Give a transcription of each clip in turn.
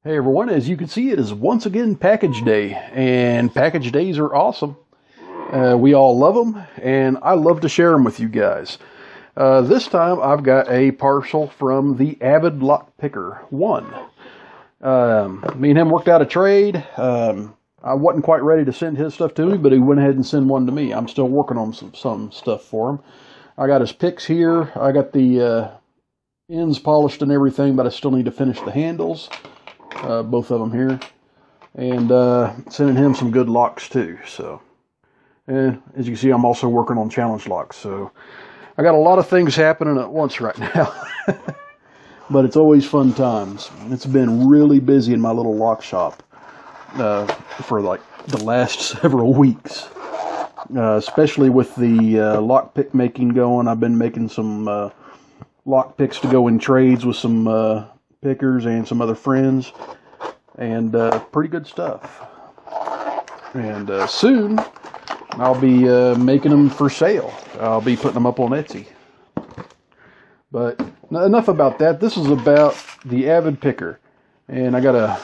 Hey everyone, as you can see, it is once again package day, and package days are awesome. We all love them, and I love to share them with you guys. This time I've got a parcel from the Avid Lock Picker 1. Me and him worked out a trade. I wasn't quite ready to send his stuff to me, but he went ahead and sent one to me. I'm still working on some stuff for him. I got his picks here. I got the ends polished and everything, but I still need to finish the handles. Both of them here, and sending him some good locks too. So, and as you can see, I'm also working on challenge locks. So, I got a lot of things happening at once right now, but it's always fun times. It's been really busy in my little lock shop for like the last several weeks, especially with the lock pick making going. I've been making some lock picks to go in trades with some pickers and some other friends, and pretty good stuff. And soon I'll be making them for sale. I'll be putting them up on Etsy. But enough about that. This is about the Avid picker, and I got a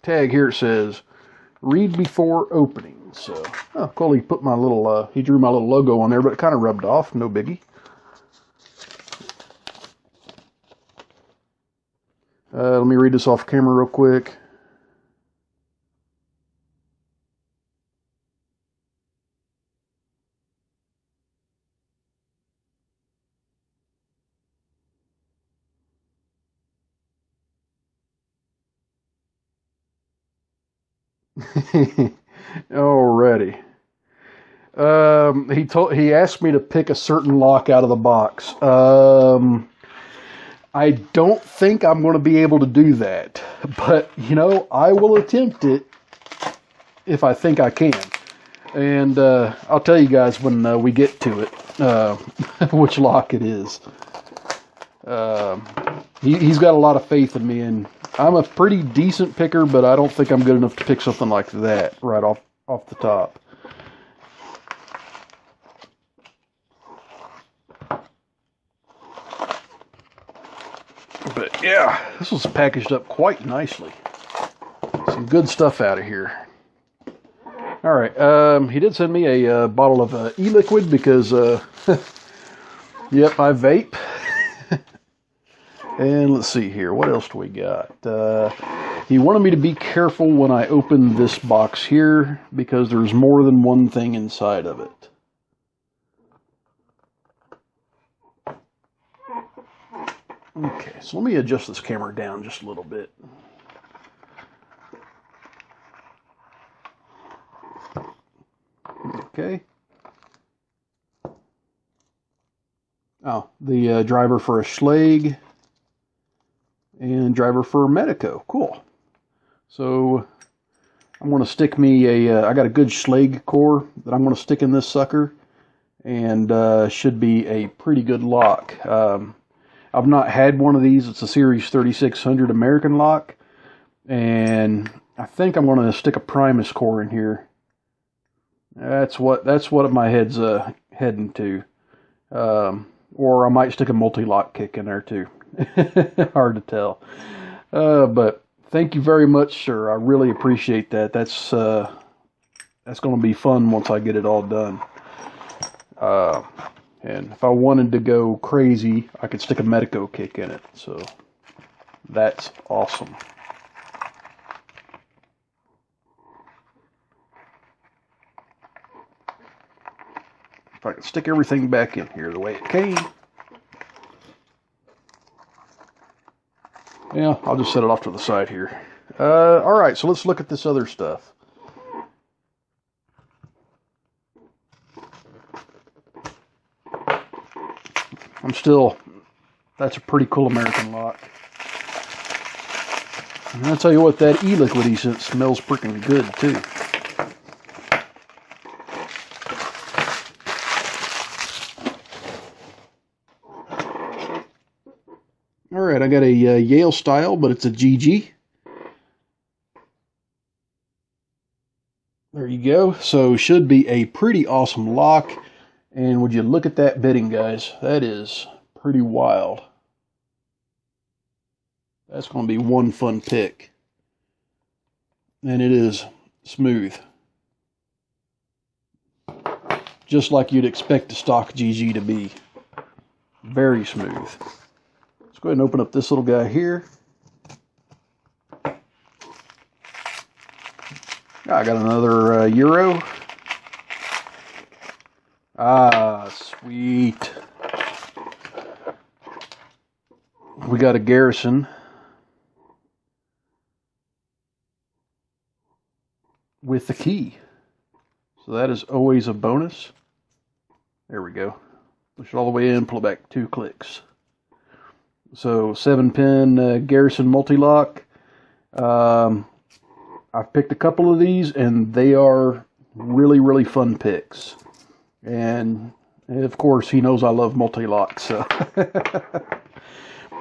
tag here. It says read before opening. So oh cool, he put my little he drew my little logo on there, but it kind of rubbed off. No biggie. Let me read this off camera real quick. Alrighty. He asked me to pick a certain lock out of the box. I don't think I'm going to be able to do that, but you know, I will attempt it if I think I can. And I'll tell you guys when we get to it which lock it is. He's got a lot of faith in me, and I'm a pretty decent picker, but I don't think I'm good enough to pick something like that right off the top. But yeah, this was packaged up quite nicely. Some good stuff out of here. All right, he did send me a bottle of e-liquid because, yep, I vape. And let's see here, what else do we got? He wanted me to be careful when I open this box here because there's more than one thing inside of it. Okay, so let me adjust this camera down just a little bit. Okay. Oh, the driver for a Schlage and driver for a Medico. Cool. So I'm going to stick me I got a good Schlage core that I'm going to stick in this sucker, and should be a pretty good lock. I've not had one of these. It's a Series 3600 American lock, and I think I'm going to stick a Primus core in here. That's what my head's heading to. Or I might stick a multi-lock kick in there too. Hard to tell. But thank you very much, sir. I really appreciate that. That's going to be fun once I get it all done. And if I wanted to go crazy, I could stick a Medico kick in it. So that's awesome. If I could stick everything back in here the way it came. Yeah, I'll just set it off to the side here. Alright, so let's look at this other stuff. That's a pretty cool American lock. And I'll tell you what, that e-liquid he sent smells freaking good too. Alright, I got a Yale style, but it's a GG. There you go. So should be a pretty awesome lock. And would you look at that bitting, guys? That is pretty wild. That's going to be one fun pick. and it is smooth. Just like you'd expect a stock GG to be. Very smooth. Let's go ahead and open up this little guy here. I got another Euro. Ah, sweet. We got a Garrison with the key. So that is always a bonus. There we go. Push it all the way in, pull it back 2 clicks. So 7-pin Garrison multi-lock. I've picked a couple of these, and they are really, really fun picks. And of course, he knows I love multi-lock, so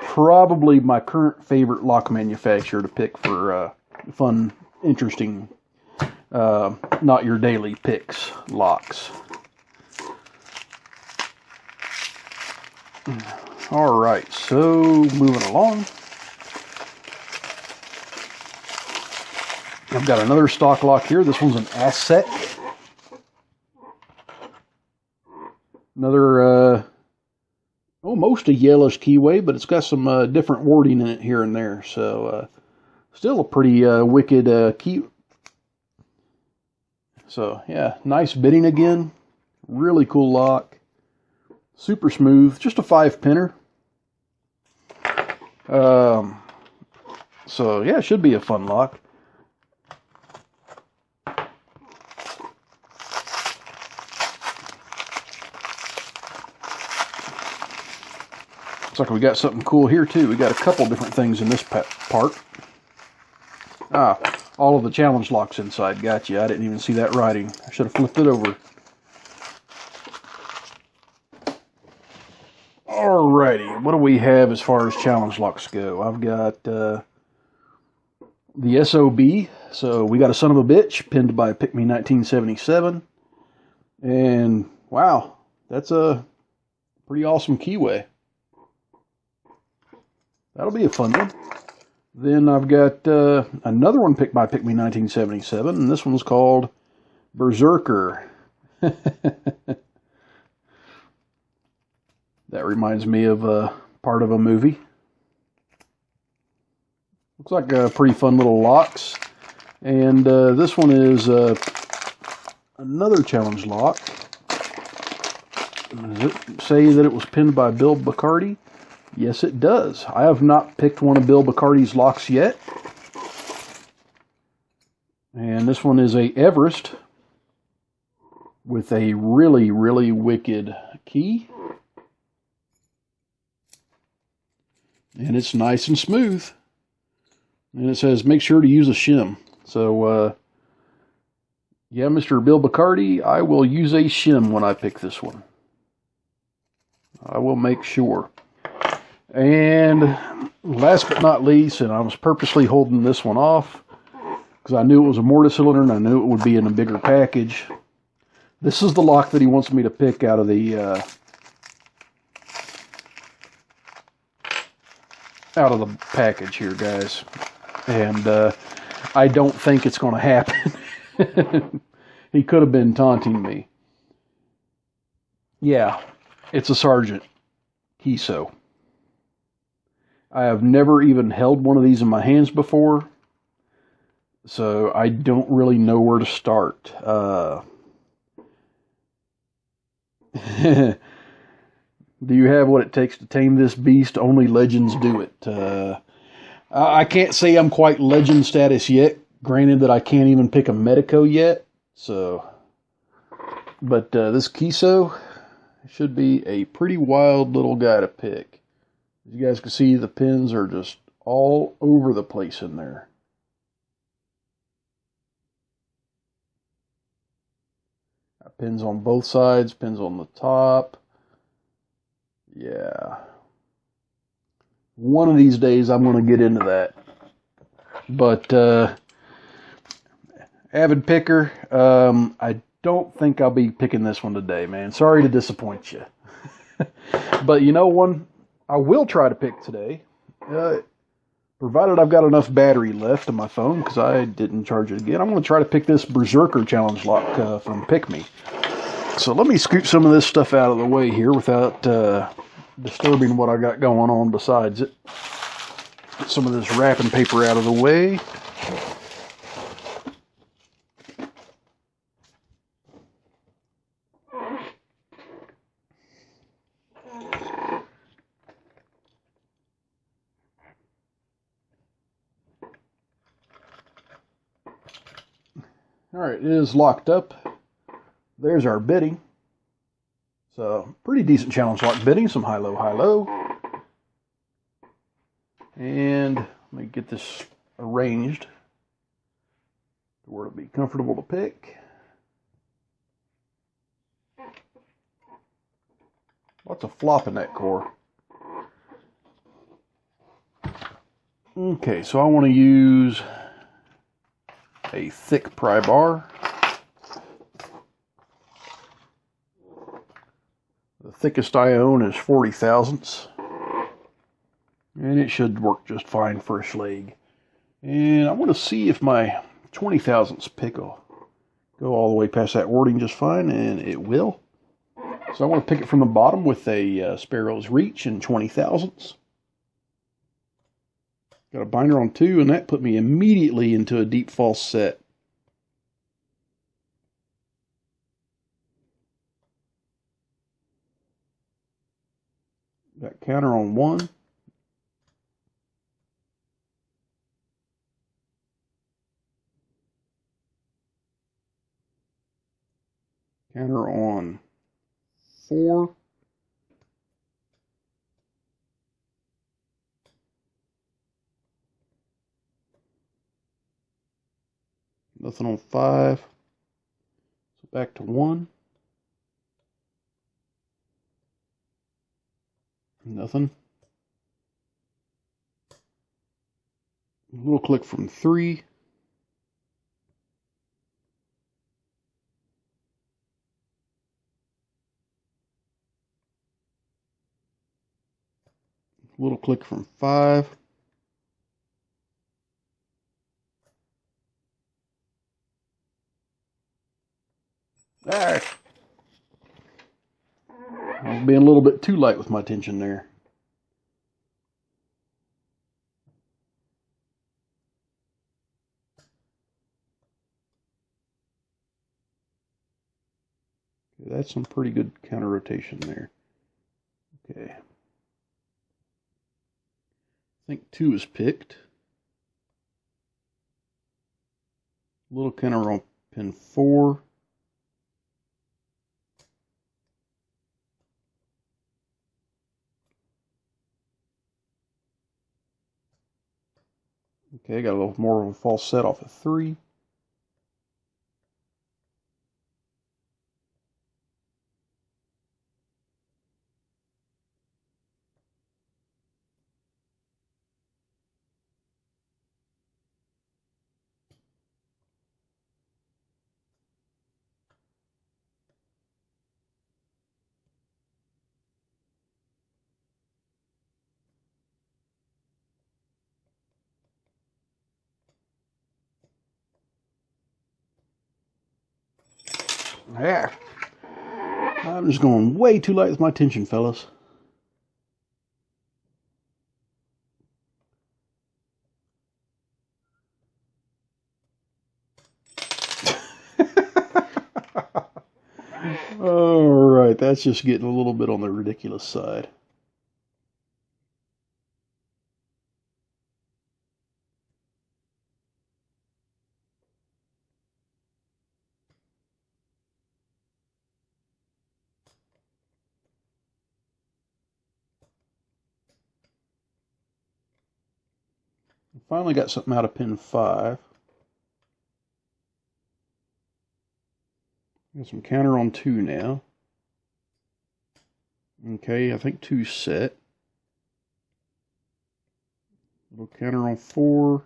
probably my current favorite lock manufacturer to pick for fun, interesting, not your daily picks locks. All right, so moving along. I've got another stock lock here. This one's an ASSEC. Another, almost a yellowish keyway, but it's got some different wording in it here and there. So, still a pretty wicked key. So, yeah, nice bitting again. Really cool lock. Super smooth. Just a 5-pinner. So, yeah, it should be a fun lock. Looks like we got something cool here too. We got a couple different things in this part. All of the challenge locks inside. Gotcha. I didn't even see that writing. I should have flipped it over. Alrighty, what do we have as far as challenge locks go? I've got the SOB. So we got a son of a bitch pinned by Pick Me 1977. And wow, that's a pretty awesome keyway. That'll be a fun one. Then I've got another one picked by Pick Me 1977, and this one's called Berserker. That reminds me of part of a movie. Looks like pretty fun little locks. And this one is another challenge lock. Does it say that it was pinned by Bill Bacardi? Yes, it does. I have not picked one of Bill Bacardi's locks yet. And this one is a Everest with a really, really wicked key. And it's nice and smooth. And it says, make sure to use a shim. So, yeah, Mr. Bill Bacardi, I will use a shim when I pick this one. I will make sure. And last but not least, and I was purposely holding this one off because I knew it was a mortar cylinder and I knew it would be in a bigger package. This is the lock that he wants me to pick out of the package here, guys. And I don't think it's going to happen. He could have been taunting me. Yeah, it's a Sergeant Kiso. I have never even held one of these in my hands before, so I don't really know where to start. Do you have what it takes to tame this beast? Only legends do it. I can't say I'm quite legend status yet, granted that I can't even pick a Medico yet. So, but this Kiso should be a pretty wild little guy to pick. As you guys can see, the pins are just all over the place in there. Got pins on both sides, pins on the top. Yeah. One of these days I'm going to get into that. But Avid picker, I don't think I'll be picking this one today, man. Sorry to disappoint you. But you know, one I will try to pick today provided I've got enough battery left in my phone, because I didn't charge it again. I'm going to try to pick this Berserker Challenge lock from Pick Me. So let me scoop some of this stuff out of the way here without disturbing what I got going on besides it. Get some of this wrapping paper out of the way. Alright, it is locked up. There's our bidding. So, pretty decent challenge lock bidding. Some high-low, high-low. And let me get this arranged to where it'll be comfortable to pick. Lots of flop in that core. Okay, so I want to use a thick pry bar. The thickest I own is 40 thousandths. And it should work just fine for a schlag. And I want to see if my 20 thousandths pick will go all the way past that wording just fine, and it will. So I want to pick it from the bottom with a Sparrow's Reach in 20 thousandths. Got a binder on 2, and that put me immediately into a deep false set. Got counter on 1. Counter on 4. Nothing on 5. So back to 1. Nothing. A little click from 3. A little click from 5. There. I was being a little bit too light with my tension there. Okay, that's some pretty good counter rotation there. Okay. I think 2 is picked. Little counter on pin 4. Okay, got a little more of a false set off of 3. Yeah. I'm just going way too light with my tension, fellas. Alright, that's just getting a little bit on the ridiculous side. Finally got something out of pin 5. Got some counter on 2 now. Okay, I think 2's set. Little counter on 4.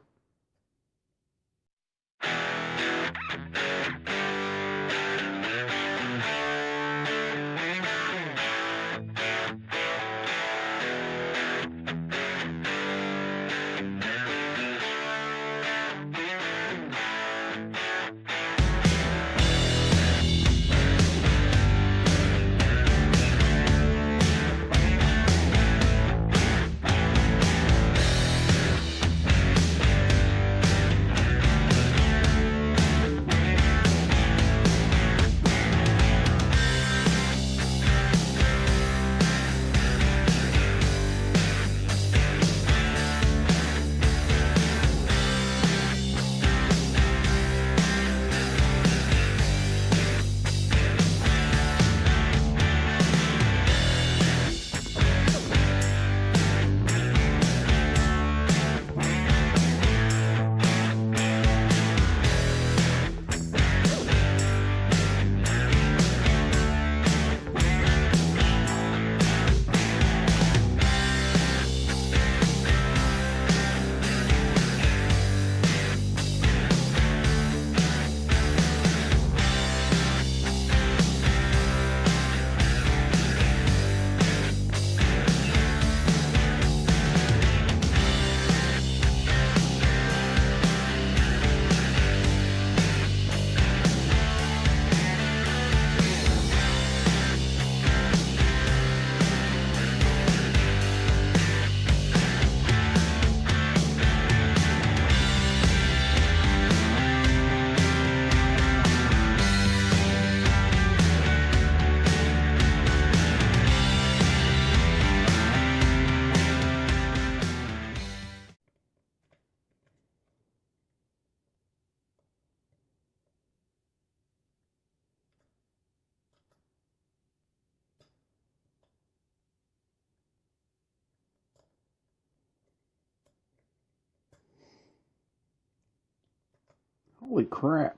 Holy crap.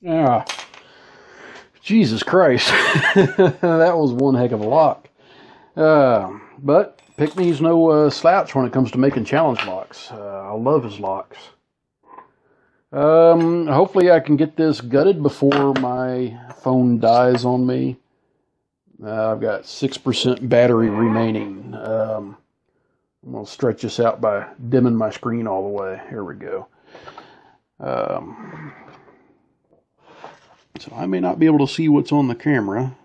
Ah, Jesus Christ. That was one heck of a lock. But Pickney's no slouch when it comes to making challenge locks. I love his locks. Hopefully I can get this gutted before my phone dies on me. I've got 6% battery remaining. I'm going to stretch this out by dimming my screen all the way. Here we go. So I may not be able to see what's on the camera,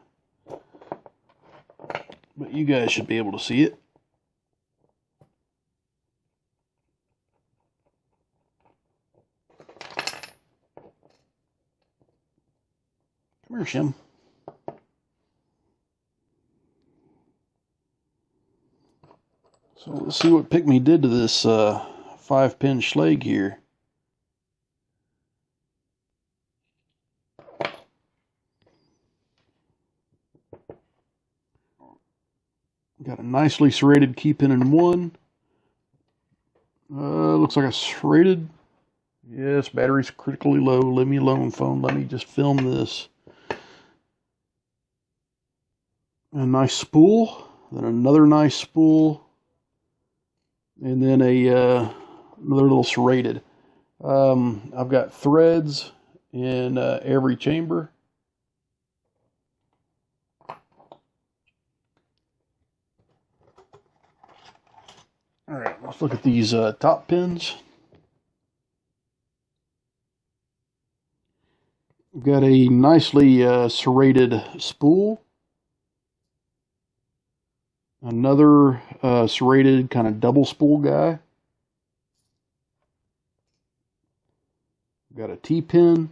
but you guys should be able to see it. Come here, Shim. So let's see what Pick Me did to this 5-pin Schlage here. Got a nicely serrated key pin in one. Looks like a serrated. Yes, battery's critically low. Leave me alone, phone. Let me just film this. A nice spool. Then another nice spool. And then another little serrated. I've got threads in every chamber. All right, let's look at these top pins. We've got a nicely serrated spool. Another serrated kind of double spool guy. We've got a T-pin.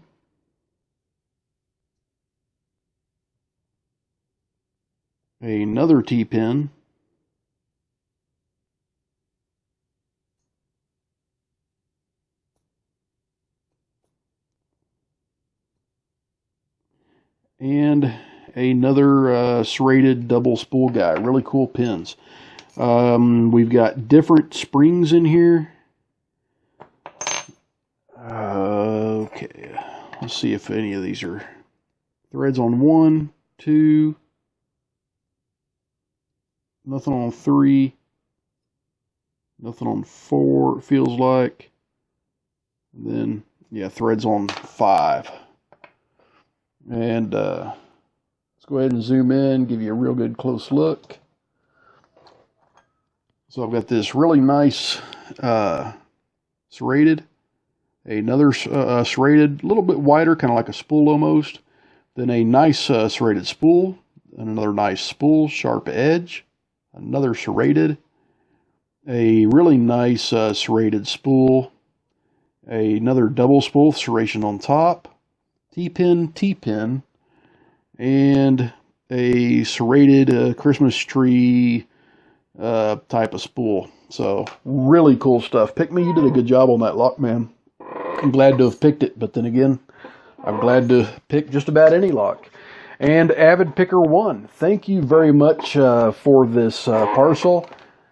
Another T-pin. And another serrated double spool guy. Really cool pins. We've got different springs in here. Okay, let's see if any of these are threads on 1, 2, nothing on 3, nothing on 4, it feels like. And then, yeah, threads on 5. And let's go ahead and zoom in, give you a real good close look. So I've got this really nice serrated, another serrated, a little bit wider, kind of like a spool almost. Then a nice serrated spool, and another nice spool, sharp edge, another serrated, a really nice serrated spool, another double spool, serration on top, T-pin, T-pin, and a serrated Christmas tree type of spool. So really cool stuff. Pick Me, you did a good job on that lock, man. I'm glad to have picked it, but then again, I'm glad to pick just about any lock. And Avid Picker 1, thank you very much for this parcel.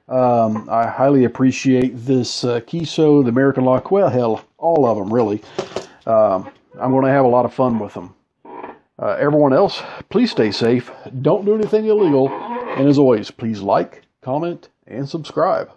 I highly appreciate this Kiso, the American lock. Well, hell, all of them, really. I'm going to have a lot of fun with them. Everyone else, please stay safe. Don't do anything illegal. And as always, please like, comment, and subscribe.